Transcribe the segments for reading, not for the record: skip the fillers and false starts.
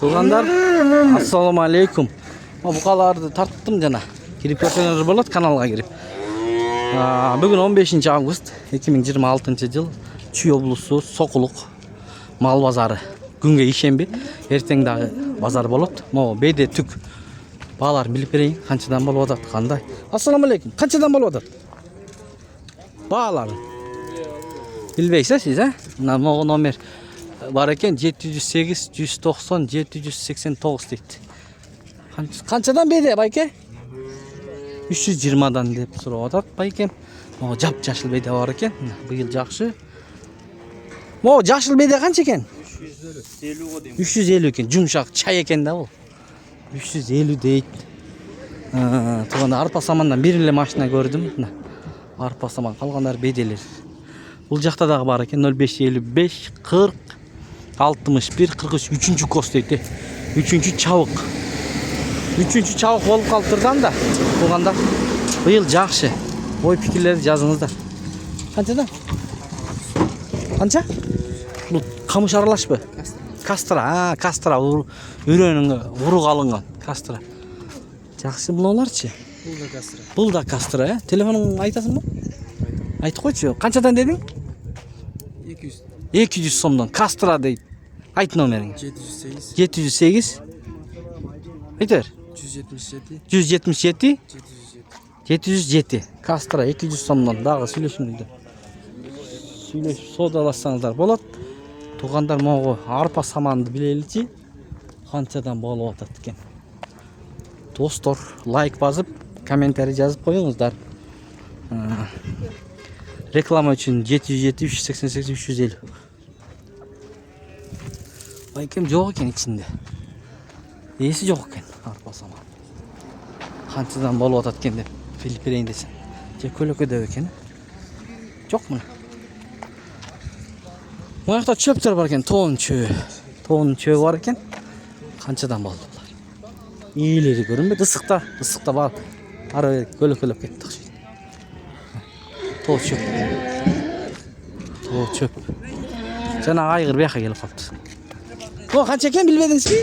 Тугандар, ассаламу алейкум. Букаларды тарттым жана. Кирип көрсөңөр болот каналга кирип. Бүгүн 15 август 2026 жыл. Чүй облусу Сокулук мал базары. Күнгө ишемби, эртең дагы базар болот. Могу бейде түк. Баалар билип берейин, канчадан болуп атат, кандай? Ассаламу алейкум. Канчадан болуп атат? Баалар. Билбейсиз сиз, Мына могу номер бар экен 708 190 789 дейт. Канчадан бейде байке? 320дан деп сурап атат байкем. Могу жап-жашыл бейде бар экен. Быйыл жакшы. Могу жашыл бейде канча экен? 350 экен. Жумшак чай экен да бул. 350 дейт. Туганда арпа самандан бир эле машина көрдүм. Арпа саман калгандар бейделер. Бул жакта дагы бар экен 0555 40 61 43 3-чү кос дейт. 3-чү чабык. 3-чү чабык болуп калыптырдан да. Туганда быйыл жакшы. Ой пикирлерди жазыңыздар. Канчадан? Канча? Бул камыш аралашпы? Кастра. Кастра үрөнүн урук алынган. Кастра. Жакшы булаларчы? Бул да кастра, Телефонуңду айтасыңбы? Айтып койчу. Канчадан дедиң? 200. 200 сомдон кастра дейт. Айт номериң. 708. Айтыр. 177. 707. Кастра 200 сомдон дагы сүйлөшүңүздөр. Сүйлөшүп содалашсаңыздар болот. Тугандар могу арпа саманды билеличи. Канчадан болуп атат экен. Достор, лайк басып, комментарий жазып коюңуздар. Реклама үчүн 707 388 350. Байкем жок экен ичинде. Эси жок экен арпа саман. Канчадан болуп атат экен деп билип берейин десем. Же көлөкөдөп экен. Жок мына. Мына жакта чөптөр бар экен, тоон чөө бар экен. Канчадан болду булар? Ийлери көрүнбөйт, ысыкта бар. Ары көлөкөлөп кетти окшойт. Тоо чөп. Жана айгыр бияка келип калыптыр. О, канча экен билбедиңизби?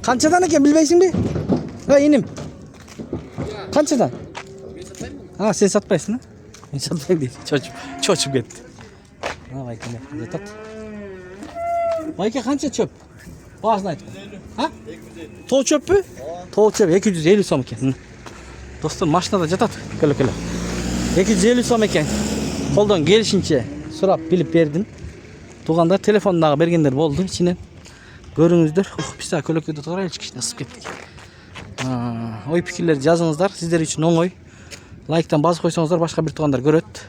Канчадан экен билбейсиңби? Иним. Канчадан? Сен сатпайсың, Мен сатпайм дейт. Чочуп кетти. Байке жатат. Байке канча чөп? Баасын айт. Тоо чөппү? Тоо чөп 250 сом экен. Достор, машинада жатат көлөкөлө. 250 сом экен. Колдон келишинче сурап билип бердим. Тугандар телефондагы бергендер болду. Ичинен көрүңүздөр. Писа көлөкөдө турайлычы кичине ысып кеттик. Ой пикирлерди жазыңыздар. Сиздер үчүн оңой. Лайктан басып койсоңуздар башка бир тугандар көрөт.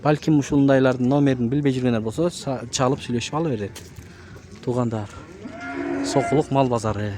Балким ушундайлардын номерин билбей жүргөндөр болсо, чалып сүйлөшүп ала берет. Тугандар. Сокулук мал базары.